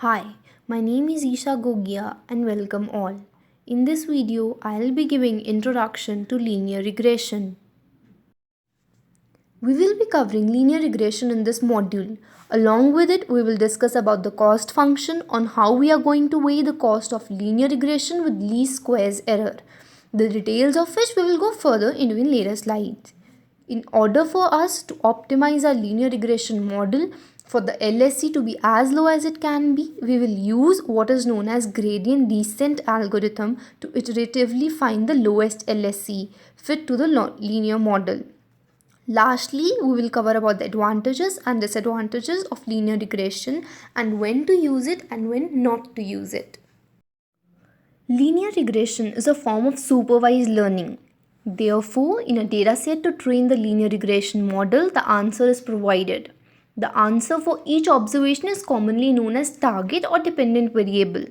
Hi, my name is Isha Gogia and welcome all. In this video, I'll be giving introduction to linear regression. We will be covering linear regression in this module. Along with it, we will discuss about the cost function on how we are going to weigh the cost of linear regression with least squares error. The details of which we will go further into in later slides. In order for us to optimize our linear regression model for the LSE to be as low as it can be, we will use what is known as gradient descent algorithm to iteratively find the lowest LSE fit to the linear model. Lastly, we will cover about the advantages and disadvantages of linear regression and when to use it and when not to use it. Linear regression is a form of supervised learning. Therefore, in a dataset to train the linear regression model, the answer is provided. The answer for each observation is commonly known as target or dependent variable.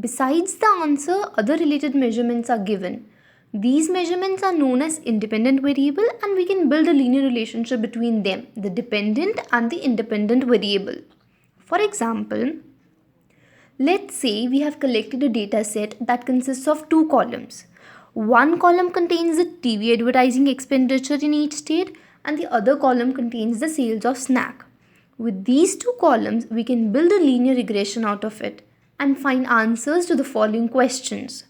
Besides the answer, other related measurements are given. These measurements are known as independent variable and we can build a linear relationship between them, the dependent and the independent variable. For example, let's say we have collected a data set that consists of two columns. One column contains the TV advertising expenditure in each state and the other column contains the sales of snack. With these two columns, we can build a linear regression out of it and find answers to the following questions.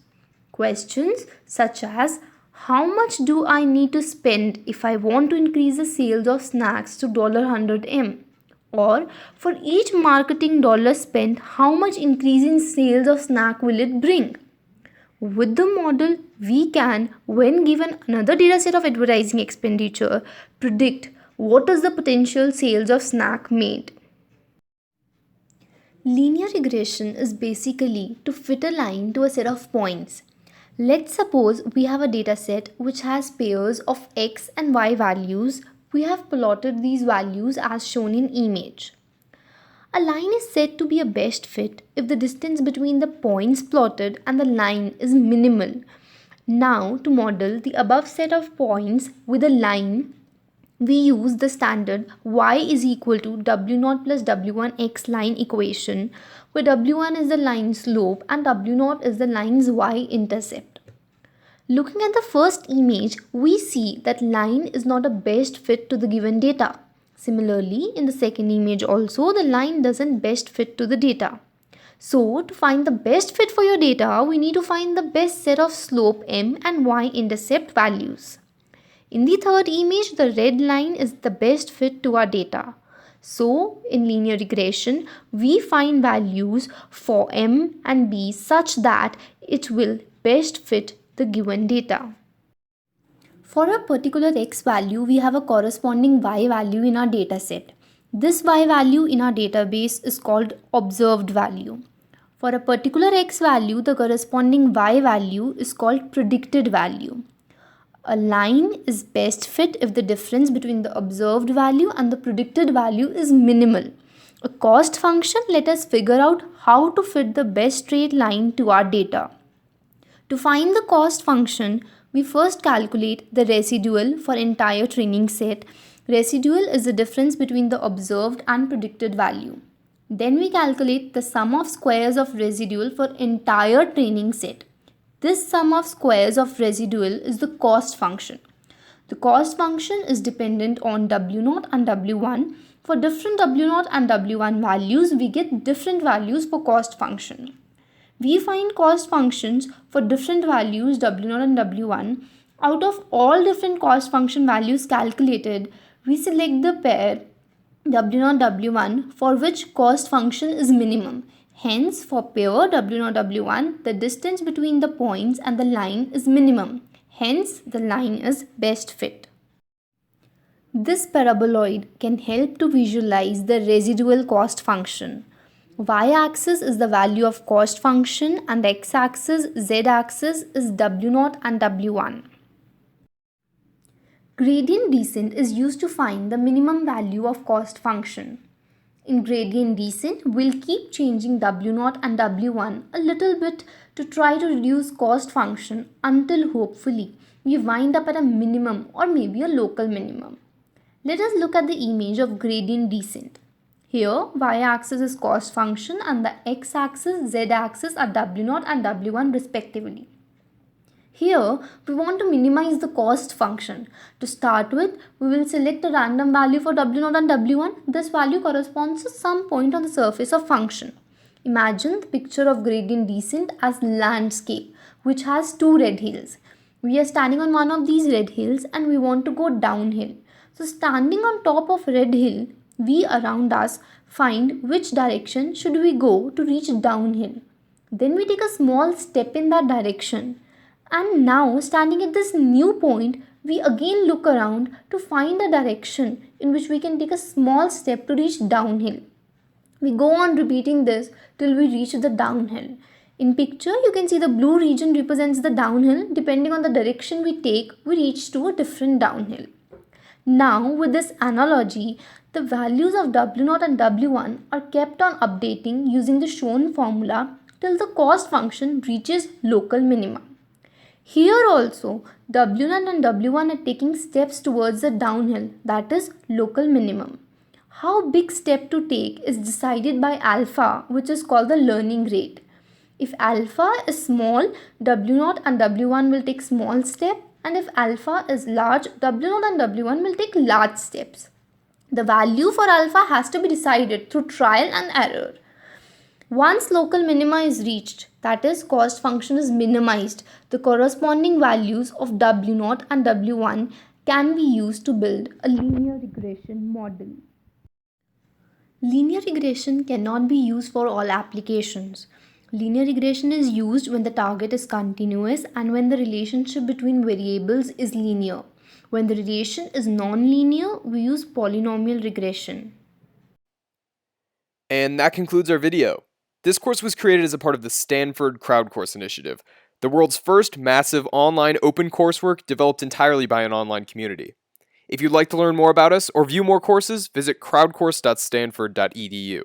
Questions such as, how much do I need to spend if I want to increase the sales of snacks to $100M? Or for each marketing dollar spent, how much increase in sales of snack will it bring? With the model, we can, when given another data set of advertising expenditure, predict what is the potential sales of snack made. Linear regression is basically to fit a line to a set of points. Let's suppose we have a data set which has pairs of x and y values. We have plotted these values as shown in image. A line is said to be a best fit if the distance between the points plotted and the line is minimal. Now, to model the above set of points with a line, we use the standard y is equal to w0 plus w1x line equation, where w1 is the line slope and w0 is the line's y-intercept. Looking at the first image, we see that line is not a best fit to the given data. Similarly, in the second image also, the line doesn't best fit to the data. So, to find the best fit for your data, we need to find the best set of slope m and y-intercept values. In the third image, the red line is the best fit to our data. So, in linear regression, we find values for m and b such that it will best fit the given data. For a particular x value, we have a corresponding y value in our data set. This y value in our database is called observed value. For a particular x value, the corresponding y value is called predicted value. A line is best fit if the difference between the observed value and the predicted value is minimal. A cost function let us figure out how to fit the best straight line to our data. To find the cost function, we first calculate the residual for entire training set. Residual is the difference between the observed and predicted value. Then we calculate the sum of squares of residual for entire training set. This sum of squares of residual is the cost function. The cost function is dependent on W0 and W1. For different W0 and W1 values, we get different values for cost function. We find cost functions for different values W0 and W1. Out of all different cost function values calculated, we select the pair W0 W1 for which cost function is minimum. Hence, for pair W0 W1, the distance between the points and the line is minimum. Hence, the line is best fit. This paraboloid can help to visualize the residual cost function. Y-axis is the value of cost function and the x-axis, z-axis is W0 and W1. Gradient descent is used to find the minimum value of cost function. In gradient descent, we'll keep changing W0 and W1 a little bit to try to reduce cost function until hopefully we wind up at a minimum or maybe a local minimum. Let us look at the image of gradient descent. Here, y-axis is cost function and the x-axis, z-axis are W0 and W1 respectively. Here, we want to minimize the cost function. To start with, we will select a random value for W0 and W1. This value corresponds to some point on the surface of function. Imagine the picture of gradient descent as landscape, which has two red hills. We are standing on one of these red hills and we want to go downhill. So standing on top of red hill, we around us find which direction should we go to reach downhill. Then we take a small step in that direction. And now, standing at this new point, we again look around to find a direction in which we can take a small step to reach downhill. We go on repeating this till we reach the downhill. In picture, you can see the blue region represents the downhill. Depending on the direction we take, we reach to a different downhill. Now, with this analogy, the values of W0 and W1 are kept on updating using the shown formula till the cost function reaches local minimum. Here also, W0 and W1 are taking steps towards the downhill, that is local minimum. How big step to take is decided by alpha, which is called the learning rate. If alpha is small, W0 and W1 will take small step, and if alpha is large, W0 and W1 will take large steps. The value for alpha has to be decided through trial and error. Once local minima is reached, that is cost function is minimized, the corresponding values of W0 and W1 can be used to build a linear regression model. Linear regression cannot be used for all applications. Linear regression is used when the target is continuous and when the relationship between variables is linear. When the relation is non-linear, we use polynomial regression. And that concludes our video. This course was created as a part of the Stanford Crowd Course Initiative, the world's first massive online open coursework developed entirely by an online community. If you'd like to learn more about us or view more courses, visit crowdcourse.stanford.edu.